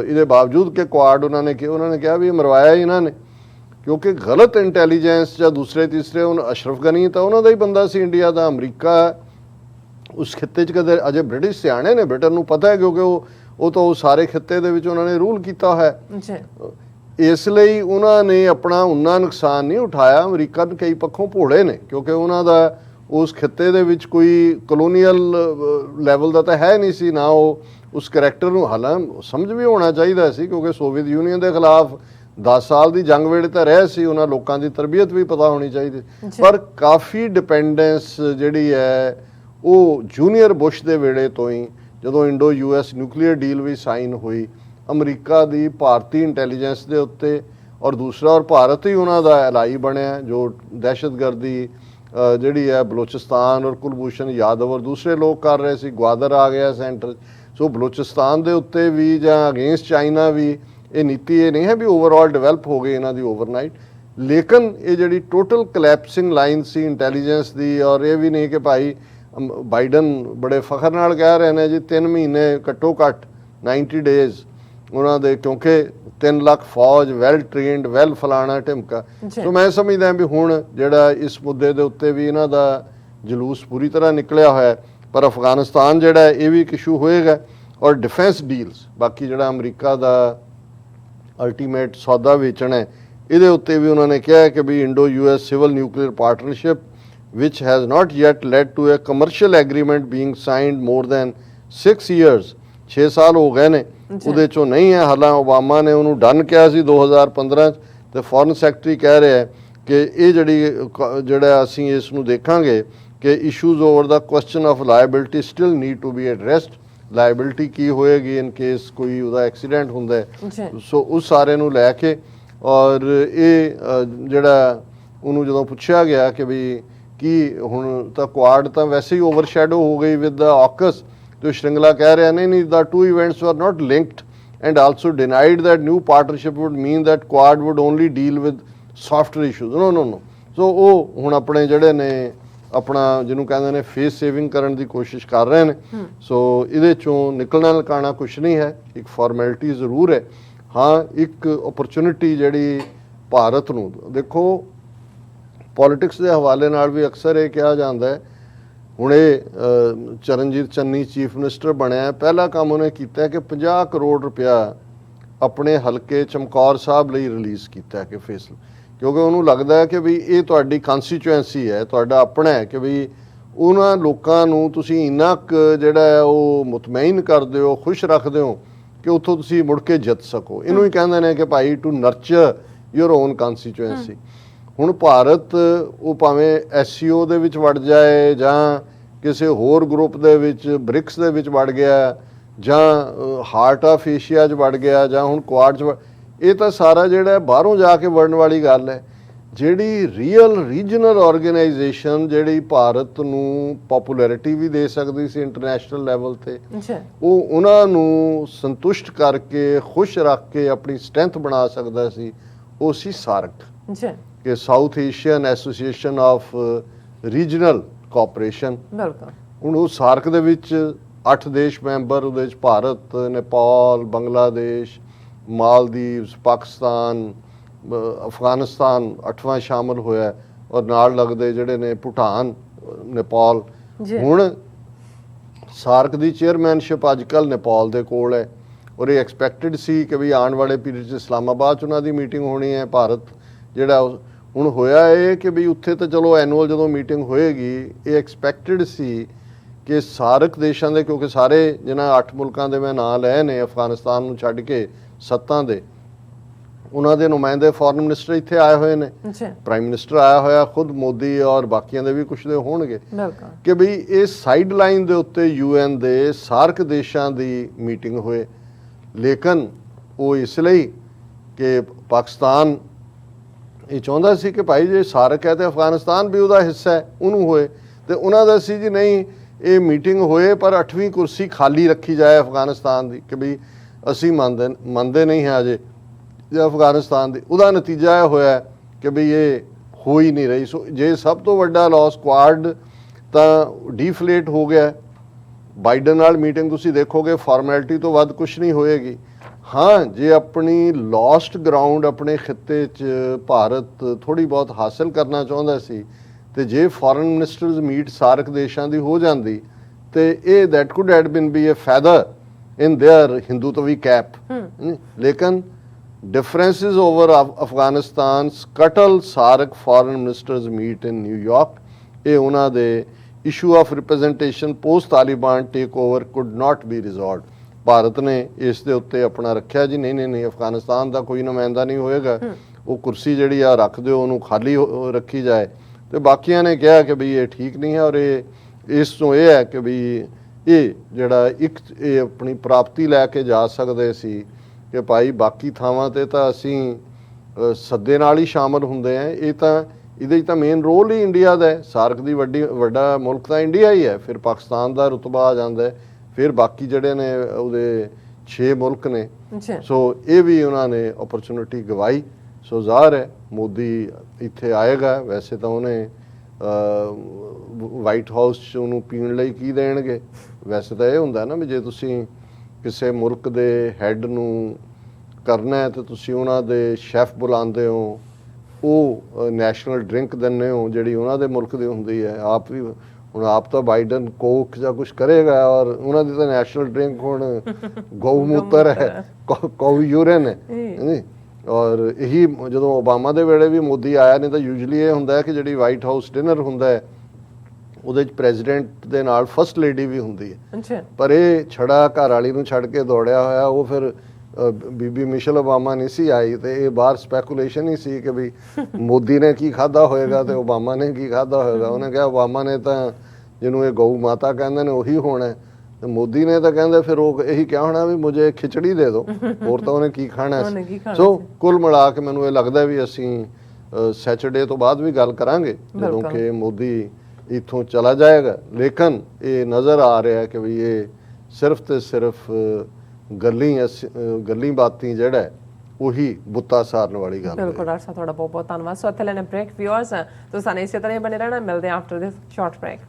ਇਹਦੇ ਬਾਵਜੂਦ ਕਿ ਕੁਆਡ ਉਹਨਾਂ ਨੇ ਕਿਹਾ ਵੀ ਮਰਵਾਇਆ ਇਹਨਾਂ ਨੇ, ਕਿਉਂਕਿ ਗਲਤ ਇੰਟੈਲੀਜੈਂਸ ਜਾਂ ਦੂਸਰੇ ਤੀਸਰੇ, ਹੁਣ ਅਸ਼ਰਫ ਗਨੀ ਤਾਂ ਉਹਨਾਂ ਦਾ ਹੀ ਬੰਦਾ ਸੀ ਇੰਡੀਆ ਦਾ, ਅਮਰੀਕਾ ਉਸ ਖਿੱਤੇ 'ਚ ਕਦੇ ਅਜੇ ਬ੍ਰਿਟਿਸ਼ ਸਿਆਣੇ ਨੇ, ਬ੍ਰਿਟਨ ਨੂੰ ਪਤਾ ਹੈ ਕਿਉਂਕਿ ਉਹ ਤਾਂ ਉਹ ਸਾਰੇ ਖਿੱਤੇ ਦੇ ਵਿੱਚ ਉਹਨਾਂ ਨੇ ਰੂਲ ਕੀਤਾ ਹੈ, ਇਸ ਲਈ ਉਹਨਾਂ ਨੇ ਆਪਣਾ ਉਨਾ ਨੁਕਸਾਨ ਨਹੀਂ ਉਠਾਇਆ। ਅਮਰੀਕਾ ਨੂੰ ਕਈ ਪੱਖੋਂ ਭੋਲੇ ਨੇ ਕਿਉਂਕਿ ਉਹਨਾਂ ਦਾ ਉਸ ਖਿੱਤੇ ਦੇ ਵਿੱਚ ਕੋਈ ਕਲੋਨੀਅਲ ਲੈਵਲ ਦਾ ਤਾਂ ਹੈ ਨਹੀਂ ਸੀ, ਨਾ ਉਹ ਉਸ ਕਰੈਕਟਰ ਨੂੰ ਹਾਲਾਂਕਿ ਸਮਝ ਵੀ ਹੋਣਾ ਚਾਹੀਦਾ ਸੀ ਕਿਉਂਕਿ ਸੋਵੀਅਤ ਯੂਨੀਅਨ ਦੇ ਖਿਲਾਫ 10 ਸਾਲ ਦੀ ਜੰਗ ਵੇਲੇ ਤਾਂ ਰਹੇ ਸੀ, ਉਹਨਾਂ ਲੋਕਾਂ ਦੀ ਤਰਬੀਅਤ ਵੀ ਪਤਾ ਹੋਣੀ ਚਾਹੀਦੀ, ਪਰ ਕਾਫੀ ਡਿਪੈਂਡੈਂਸ ਜਿਹੜੀ ਹੈ ਉਹ ਜੂਨੀਅਰ ਬੁਸ਼ ਦੇ ਵੇਲੇ ਤੋਂ ਹੀ, ਜਦੋਂ ਇੰਡੋ US ਨਿਊਕਲੀਅਰ ਡੀਲ ਵੀ ਸਾਈਨ ਹੋਈ ਅਮਰੀਕਾ ਦੀ ਭਾਰਤੀ ਇੰਟੈਲੀਜੈਂਸ ਦੇ ਉੱਤੇ, ਔਰ ਦੂਸਰਾ ਔਰ ਭਾਰਤ ਹੀ ਉਹਨਾਂ ਦਾ ਐਲਾਈ ਬਣਿਆ ਜੋ ਦਹਿਸ਼ਤਗਰਦੀ ਜਿਹੜੀ ਹੈ ਬਲੋਚਿਸਤਾਨ ਔਰ ਕੁਲਭੂਸ਼ਣ ਯਾਦਵ ਔਰ ਦੂਸਰੇ ਲੋਕ ਕਰ ਰਹੇ ਸੀ, ਗਵਾਦਰ ਆ ਗਿਆ ਸੈਂਟਰ, ਸੋ ਬਲੋਚਿਸਤਾਨ ਦੇ ਉੱਤੇ ਵੀ ਜਾਂ ਅਗੇਂਸਟ ਚਾਈਨਾ ਵੀ ਇਹ ਨੀਤੀ ਇਹ ਨਹੀਂ ਹੈ ਵੀ ਓਵਰਆਲ ਡਿਵੈਲਪ ਹੋ ਗਈ ਇਹਨਾਂ ਦੀ ਓਵਰਨਾਈਟ, ਲੇਕਿਨ ਇਹ ਜਿਹੜੀ ਟੋਟਲ ਕਲੈਪਸਿੰਗ ਲਾਈਨ ਸੀ ਇੰਟੈਲੀਜੈਂਸ ਦੀ, ਔਰ ਇਹ ਵੀ ਨਹੀਂ ਕਿ ਭਾਈ ਬਾਈਡਨ ਬੜੇ ਫਖਰ ਨਾਲ ਕਹਿ ਰਹੇ ਨੇ ਜੀ 3 ਮਹੀਨੇ ਘੱਟੋ ਘੱਟ 90 ਡੇਜ਼ ਉਹਨਾਂ ਦੇ, ਕਿਉਂਕਿ 3 ਲੱਖ ਫੌਜ ਵੈਲ ਟ੍ਰੇਨਡ ਵੈਲ ਫਲਾਣਾ ਢਿਮਕਾ। ਸੋ ਮੈਂ ਸਮਝਦਾ ਵੀ ਹੁਣ ਜਿਹੜਾ ਇਸ ਮੁੱਦੇ ਦੇ ਉੱਤੇ ਵੀ ਇਹਨਾਂ ਦਾ ਜਲੂਸ ਪੂਰੀ ਤਰ੍ਹਾਂ ਨਿਕਲਿਆ ਹੋਇਆ, ਪਰ ਅਫਗਾਨਿਸਤਾਨ ਜਿਹੜਾ ਇਹ ਵੀ ਇੱਕ ਇਸ਼ੂ ਹੋਏਗਾ, ਔਰ ਡਿਫੈਂਸ ਡੀਲਸ ਬਾਕੀ ਜਿਹੜਾ ਅਮਰੀਕਾ ਦਾ ਅਲਟੀਮੇਟ ਸੌਦਾ ਵੇਚਣਾ ਹੈ ਇਹਦੇ ਉੱਤੇ ਵੀ ਉਹਨਾਂ ਨੇ ਕਿਹਾ ਕਿ ਵੀ Indo US civil nuclear partnership which has not yet led to a commercial agreement being signed more than 6 years, 6 ਸਾਲ ਹੋ ਗਏ ਨੇ, ਉਹਦੇ ਚੋਂ ਨਹੀਂ ਹੈ। ਹਾਲਾਂਕਿ ਓਬਾਮਾ ਨੇ ਉਹਨੂੰ ਡਨ ਕਿਹਾ ਸੀ 2015 'ਚ, ਤੇ ਫੋਰਨ ਸੈਕਟਰੀ ਕਹਿ ਰਿਹਾ ਹੈ ਕਿ ਇਹ ਜਿਹੜਾ ਅਸੀਂ ਇਸ ਨੂੰ ਦੇਖਾਂਗੇ ਕਿ issues over the question of liability still need to be addressed, liability ਕੀ ਹੋਏਗੀ ਇਨ ਕੇਸ ਕੋਈ ਉਹਦਾ ਐਕਸੀਡੈਂਟ ਹੁੰਦਾ ਹੈ, ਸੋ ਉਸ ਸਾਰੇ ਨੂੰ ਲੈ ਕੇ, ਔਰ ਇਹ ਜਿਹੜਾ ਉਹਨੂੰ ਜਦੋਂ ਪੁੱਛਿਆ ਗਿਆ ਕਿ ਵੀ ਕਿ ਹੁਣ ਤਾਂ ਕੁਆਡ ਤਾਂ ਵੈਸੇ ਹੀ ਓਵਰਸ਼ੈਡੋ ਹੋ ਗਈ ਵਿਦ ਦਾ ਆਕਸ, ਤੇ ਸ਼੍ਰਿੰਗਲਾ ਕਹਿ ਰਿਹਾ ਨਹੀਂ the two events are not linked and also denied that new partnership would mean that Quad would only deal with softer issues. No. So ਉਹ ਹੁਣ ਆਪਣੇ ਜਿਹੜੇ ਨੇ ਆਪਣਾ ਜਿਹਨੂੰ ਕਹਿੰਦੇ ਨੇ ਫੇਸ ਸੇਵਿੰਗ ਕਰਨ ਦੀ ਕੋਸ਼ਿਸ਼ ਕਰ ਰਹੇ ਨੇ। ਸੋ ਇਹਦੇ ਚੋਂ ਨਿਕਲਣਾ ਲਕਾਣਾ ਕੁਛ ਨਹੀਂ ਹੈ, ਇੱਕ ਫਾਰਮੈਲਿਟੀ ਜ਼ਰੂਰ ਹੈ। ਹਾਂ, ਇੱਕ ਓਪਰਚੁਨਿਟੀ ਜਿਹੜੀ ਭਾਰਤ ਨੂੰ, ਦੇਖੋ ਪੋਲਿਟਿਕਸ ਦੇ ਹਵਾਲੇ ਨਾਲ ਵੀ ਅਕਸਰ ਇਹ ਕਿਹਾ ਜਾਂਦਾ ਹੈ, ਹੁਣ ਇਹ ਚਰਨਜੀਤ ਚੰਨੀ ਚੀਫ ਮਿਨਿਸਟਰ ਬਣਿਆ, ਪਹਿਲਾ ਕੰਮ ਉਹਨੇ ਕੀਤਾ ਕਿ 50 ਕਰੋੜ ਰੁਪਇਆ ਆਪਣੇ ਹਲਕੇ ਚਮਕੌਰ ਸਾਹਿਬ ਲਈ ਰਿਲੀਜ਼ ਕੀਤਾ ਕਿ ਫੈਸਲਾ, ਕਿਉਂਕਿ ਉਹਨੂੰ ਲੱਗਦਾ ਹੈ ਕਿ ਵੀ ਇਹ ਤੁਹਾਡੀ ਕੰਸਟੀਚੁਐਂਸੀ ਹੈ, ਤੁਹਾਡਾ ਆਪਣਾ ਹੈ, ਕਿ ਵੀ ਉਹਨਾਂ ਲੋਕਾਂ ਨੂੰ ਤੁਸੀਂ ਇੰਨਾ ਕੁ ਜਿਹੜਾ ਹੈ ਉਹ ਮੁਤਮਈਨ ਕਰਦੇ ਹੋ, ਖੁਸ਼ ਰੱਖਦੇ ਹੋ ਕਿ ਉੱਥੋਂ ਤੁਸੀਂ ਮੁੜ ਕੇ ਜਿੱਤ ਸਕੋ। ਇਹਨੂੰ ਹੀ ਕਹਿੰਦੇ ਨੇ ਕਿ ਭਾਈ to nurture your own constituency. ਹੁਣ ਭਾਰਤ ਉਹ ਭਾਵੇਂ SCO ਦੇ ਵਿੱਚ ਵੜ ਜਾਏ ਜਾਂ ਕਿਸੇ ਹੋਰ ਗਰੁੱਪ ਦੇ ਵਿੱਚ ਬ੍ਰਿਕਸ ਦੇ ਵਿੱਚ ਵੜ ਗਿਆ ਜਾਂ ਹਾਰਟ ਆਫ ਏਸ਼ੀਆ 'ਚ ਵੜ ਗਿਆ ਜਾਂ ਹੁਣ ਕੁਆਡ 'ਚ, ਇਹ ਤਾਂ ਸਾਰਾ ਜਿਹੜਾ ਬਾਹਰੋਂ ਜਾ ਕੇ ਵੜਨ ਵਾਲੀ ਗੱਲ ਹੈ। ਜਿਹੜੀ ਰੀਅਲ ਰੀਜਨਲ ਆਰਗੇਨਾਈਜੇਸ਼ਨ ਜਿਹੜੀ ਭਾਰਤ ਨੂੰ ਪਪੂਲੈਰਿਟੀ ਵੀ ਦੇ ਸਕਦੀ ਸੀ ਇੰਟਰਨੈਸ਼ਨਲ ਲੈਵਲ ਤੇ, ਉਹ ਉਹਨਾਂ ਨੂੰ ਸੰਤੁਸ਼ਟ ਕਰਕੇ ਖੁਸ਼ ਰੱਖ ਕੇ ਆਪਣੀ ਸਟਰੈਂਥ ਬਣਾ ਸਕਦਾ ਸੀ, ਉਹ ਸੀ ਸਾਰਕ ਕਿ south Asian association of regional cooperation. ਹੁਣ ਉਹ ਸਾਰਕ ਦੇ ਵਿੱਚ 8 ਦੇਸ਼ ਮੈਂਬਰ, ਉਹਦੇ ਵਿੱਚ ਭਾਰਤ, ਨੇਪਾਲ, ਬੰਗਲਾਦੇਸ਼, ਮਾਲਦੀਵਸ, ਪਾਕਿਸਤਾਨ, ਅਫਗਾਨਿਸਤਾਨ 8ਵਾਂ ਸ਼ਾਮਲ ਹੋਇਆ, ਔਰ ਨਾਲ ਲੱਗਦੇ ਜਿਹੜੇ ਨੇ ਭੂਟਾਨ, ਨੇਪਾਲ। ਹੁਣ ਸਾਰਕ ਦੀ ਚੇਅਰਮੈਨਸ਼ਿਪ ਅੱਜ ਕੱਲ੍ਹ ਨੇਪਾਲ ਦੇ ਕੋਲ ਹੈ, ਔਰ ਇਹ ਐਕਸਪੈਕਟਡ ਸੀ ਕਿ ਵੀ ਆਉਣ ਵਾਲੇ ਪੀਰੀਅਡ 'ਚ ਇਸਲਾਮਾਬਾਦ 'ਚ ਉਹਨਾਂ ਦੀ ਮੀਟਿੰਗ ਹੋਣੀ ਹੈ। ਭਾਰਤ ਜਿਹੜਾ ਹੁਣ ਹੋਇਆ ਇਹ ਕਿ ਵੀ ਉੱਥੇ ਤਾਂ ਚਲੋ ਐਨੂਅਲ ਜਦੋਂ ਮੀਟਿੰਗ ਹੋਏਗੀ, ਇਹ ਐਕਸਪੈਕਟਡ ਸੀ ਕਿ ਸਾਰਕ ਦੇਸ਼ਾਂ ਦੇ, ਕਿਉਂਕਿ ਸਾਰੇ ਜਿਹਨਾਂ 8 ਮੁਲਕਾਂ ਦੇ ਮੈਂ ਨਾਂ ਲਏ ਨੇ ਅਫਗਾਨਿਸਤਾਨ ਨੂੰ ਛੱਡ ਕੇ 7 ਦੇ, ਉਹਨਾਂ ਦੇ ਨੁਮਾਇੰਦੇ ਫੋਰਨ ਮਿਨਿਸਟਰ ਇੱਥੇ ਆਏ ਹੋਏ ਨੇ, ਪ੍ਰਾਈਮ ਮਿਨਿਸਟਰ ਆਇਆ ਹੋਇਆ, ਖੁਦ ਮੋਦੀ ਔਰ ਬਾਕੀਆਂ ਦੇ ਵੀ ਕੁਛ ਦੇ ਹੋਣਗੇ, ਕਿ ਵੀ ਇਹ ਸਾਈਡ ਲਾਈਨ ਦੇ ਉੱਤੇ UN ਦੇ ਸਾਰਕ ਦੇਸ਼ਾਂ ਦੀ ਮੀਟਿੰਗ ਹੋਏ। ਲੇਕਿਨ ਉਹ ਇਸ ਲਈ ਕਿ ਪਾਕਿਸਤਾਨ ਇਹ ਚਾਹੁੰਦਾ ਸੀ ਕਿ ਭਾਈ ਜੇ ਸਾਰਕ ਹੈ ਤੇ ਅਫਗਾਨਿਸਤਾਨ ਵੀ ਉਹਦਾ ਹਿੱਸਾ ਹੈ, ਉਹਨੂੰ ਹੋਏ, ਤੇ ਉਹਨਾਂ ਦਾ ਸੀ ਜੀ ਨਹੀਂ ਇਹ ਮੀਟਿੰਗ ਹੋਏ ਪਰ 8ਵੀਂ ਕੁਰਸੀ ਖਾਲੀ ਰੱਖੀ ਜਾਏ ਅਫਗਾਨਿਸਤਾਨ ਦੀ, ਕਿ ਵੀ ਅਸੀਂ ਮੰਨਦੇ ਨਹੀਂ ਹੈ ਅਜੇ ਜੇ ਅਫਗਾਨਿਸਤਾਨ ਦੀ। ਉਹਦਾ ਨਤੀਜਾ ਇਹ ਹੋਇਆ ਕਿ ਵੀ ਇਹ ਹੋ ਹੀ ਨਹੀਂ ਰਹੀ। ਸੋ ਜੇ ਸਭ ਤੋਂ ਵੱਡਾ ਲਾਸ ਕੁਆਡ ਤਾਂ ਡੀਫਲੇਟ ਹੋ ਗਿਆ। ਬਾਈਡਨ ਨਾਲ ਮੀਟਿੰਗ ਤੁਸੀਂ ਦੇਖੋਗੇ ਫਾਰਮੈਲਿਟੀ ਤੋਂ ਵੱਧ ਕੁਛ ਨਹੀਂ ਹੋਏਗੀ। ਹਾਂ, ਜੇ ਆਪਣੀ ਲੋਸਟ ਗਰਾਊਂਡ ਆਪਣੇ ਖਿੱਤੇ 'ਚ ਭਾਰਤ ਥੋੜ੍ਹੀ ਬਹੁਤ ਹਾਸਿਲ ਕਰਨਾ ਚਾਹੁੰਦਾ ਸੀ, ਤੇ ਜੇ ਫੋਰਨ ਮਿਨਿਸਟਰਸ ਮੀਟ ਸਾਰਕ ਦੇਸ਼ਾਂ ਦੀ ਹੋ ਜਾਂਦੀ, ਤੇ ਇਹ that could had been be a feather in their ਹਿੰਦੂਤਵੀ ਕੈਪ। ਲੇਕਿਨ differences over Afghanistan scuttle SARC foreign ministers meet in New York। ਇਹ ਉਹਨਾਂ ਦੇ issue of representation post Taliban takeover could not be resolved। Bharat ਨੇ ਇਸ ਦੇ ਉੱਤੇ ਆਪਣਾ ਰੱਖਿਆ ਜੀ ਨਹੀਂ ਅਫਗਾਨਿਸਤਾਨ ਦਾ ਕੋਈ ਨੁਮਾਇੰਦਾ ਨਹੀਂ ਹੋਏਗਾ, ਉਹ ਕੁਰਸੀ ਜਿਹੜੀ ਆ ਰੱਖ ਦਿਓ, ਉਹਨੂੰ ਖਾਲੀ ਰੱਖੀ ਜਾਏ। ਤੇ ਬਾਕੀਆਂ ਨੇ ਕਿਹਾ ਕਿ ਵੀ ਇਹ ਠੀਕ ਨਹੀਂ ਹੈ, ਔਰ ਇਹ ਇਸ ਤੋਂ ਇਹ ਹੈ ਕਿ ਵੀ ਇਹ ਜਿਹੜਾ ਇਹ ਆਪਣੀ ਪ੍ਰਾਪਤੀ ਲੈ ਕੇ ਜਾ ਸਕਦੇ ਸੀ ਕਿ ਭਾਈ ਬਾਕੀ ਥਾਵਾਂ ਤੇ ਤਾਂ ਅਸੀਂ ਸੱਦੇ ਨਾਲ ਹੀ ਸ਼ਾਮਲ ਹੁੰਦੇ ਆ, ਇਹ ਤਾਂ ਇਹਦੇ 'ਚ ਤਾਂ ਮੇਨ ਰੋਲ ਹੀ ਇੰਡੀਆ ਦਾ ਹੈ। ਸਾਰਕ ਦੀ ਵੱਡਾ ਮੁਲਕ ਤਾਂ ਇੰਡੀਆ ਹੀ ਹੈ, ਫਿਰ ਪਾਕਿਸਤਾਨ ਦਾ ਰੁਤਬਾ ਆ ਜਾਂਦਾ ਹੈ, ਫਿਰ ਬਾਕੀ ਜਿਹੜੇ ਨੇ ਉਹਦੇ 6 ਮੁਲਕ ਨੇ। ਸੋ ਇਹ ਵੀ ਉਹਨਾਂ ਨੇ ਓਪਰਚੁਨਿਟੀ ਗਵਾਈ। ਸੋ ਜ਼ਾਹਰ ਹੈ ਮੋਦੀ ਇੱਥੇ ਆਏਗਾ, ਵੈਸੇ ਤਾਂ ਉਹਨੇ ਵਾਈਟ ਹਾਊਸ 'ਚ ਉਹਨੂੰ ਪੀਣ ਲਈ ਕੀ ਦੇਣਗੇ। ਵੈਸੇ ਤਾਂ ਇਹ ਹੁੰਦਾ ਨਾ ਵੀ ਜੇ ਤੁਸੀਂ ਕਿਸੇ ਮੁਲਕ ਦੇ ਹੈੱਡ ਨੂੰ ਕਰਨਾ ਹੈ ਤਾਂ ਤੁਸੀਂ ਉਹਨਾਂ ਦੇ ਸ਼ੈਫ ਬੁਲਾਉਂਦੇ ਹੋ, ਉਹ ਨੈਸ਼ਨਲ ਡਰਿੰਕ ਦਿੰਦੇ ਹੋ ਜਿਹੜੀ ਉਹਨਾਂ ਦੇ ਮੁਲਕ ਦੀ ਹੁੰਦੀ ਹੈ। ਆਪ ਵੀ ਹੁਣ ਆਪ ਤਾਂ ਬਾਈਡਨ ਕੋਕ ਜਾਂ ਕੁਛ ਕਰੇਗਾ, ਔਰ ਉਹਨਾਂ ਦੀ ਤਾਂ ਨੈਸ਼ਨਲ ਡਰਿੰਕ ਹੁਣ ਗਊ ਮੂਤਰ ਹੈ, ਕੌ ਯੂਰਿਨ ਹੈ। ਔਰ ਇਹੀ ਜਦੋਂ ਓਬਾਮਾ ਦੇ ਵੇਲੇ ਵੀ ਮੋਦੀ ਆਇਆ, ਨਹੀਂ ਤਾਂ ਯੂਜਲੀ ਇਹ ਹੁੰਦਾ ਹੈ ਕਿ ਜਿਹੜੀ ਵਾਈਟ ਹਾਊਸ ਡਿਨਰ ਹੁੰਦਾ ਹੈ ਉਹਦੇ 'ਚ ਪ੍ਰੈਜ਼ੀਡੈਂਟ ਦੇ ਨਾਲ ਫਸਟ ਲੇਡੀ ਵੀ ਹੁੰਦੀ ਹੈ। ਪਰ ਇਹ ਛੜਾ ਘਰ ਵਾਲੀ ਨੂੰ ਛੱਡ ਕੇ ਦੌੜਿਆ ਹੋਇਆ, ਉਹ ਫਿਰ ਬੀਬੀ ਮਿਸ਼ੇਲ ਓਬਾਮਾ ਨਹੀਂ ਸੀ ਆਈ, ਤੇ ਇਹ ਬਾਹਰ ਸਪੈਕੂਲੇਸ਼ਨ ਹੀ ਸੀ ਕਿ ਵੀ ਮੋਦੀ ਨੇ ਕੀ ਖਾਧਾ ਹੋਏਗਾ ਤੇ ਓਬਾਮਾ ਨੇ ਕੀ ਖਾਧਾ ਹੋਏਗਾ। ਉਹਨੇ ਕਿਹਾ ਓਬਾਮਾ ਨੇ ਤਾਂ ਜਿਹਨੂੰ ਇਹ ਗਊ ਮਾਤਾ ਕਹਿੰਦੇ ਨੇ ਉਹੀ ਹੋਣਾ, ਤੇ ਮੋਦੀ ਨੇ ਤਾਂ ਕਹਿੰਦੇ ਫਿਰ ਉਹ ਇਹੀ ਕਿਹਾ ਹੋਣਾ ਵੀ ਮੁਝੇ ਖਿਚੜੀ ਦੇ ਦਿਓ, ਹੋਰ ਤਾਂ ਉਹਨੇ ਕੀ ਖਾਣਾ ਸੀ। ਸੋ ਕੁੱਲ ਮਿਲਾ ਕੇ ਮੈਨੂੰ ਇਹ ਲੱਗਦਾ ਵੀ ਅਸੀਂ ਸੈਚਰਡੇ ਤੋਂ ਬਾਅਦ ਵੀ ਗੱਲ ਕਰਾਂਗੇ ਜਦੋਂ ਕਿ ਮੋਦੀ ਇੱਥੋਂ ਚਲਾ ਜਾਏਗਾ। ਲੇਕਿਨ ਇਹ ਨਜ਼ਰ ਆ ਰਿਹਾ ਕਿ ਵੀ ਇਹ ਸਿਰਫ ਤੇ ਸਿਰਫ ਗੱਲੀ ਬਾਤੀ ਜਿਹੜਾ ਉਹੀ ਬੁੱਤਾ ਸਾਰਨ ਵਾਲੀ ਗੱਲ ਹੈ। ਬਿਲਕੁਲ ਡਾਕਟਰ ਸਾਹਿਬ, ਤੁਹਾਡਾ ਬਹੁਤ ਬਹੁਤ ਧੰਨਵਾਦ। ਸੋ ਇੱਥੇ ਲੈਣੇ ਬ੍ਰੇਕ। ਵਿਊਅਰਸ ਤੁਸੀਂ ਸਾਨੂੰ ਇਸੇ ਤਰ੍ਹਾਂ ਹੀ ਬਣੇ ਰਹਿਣਾ, ਮਿਲਦੇ ਹਾਂ ਆਫਟਰ ਦਿਸ ਸ਼ਾਰਟ ਬ੍ਰੇਕ।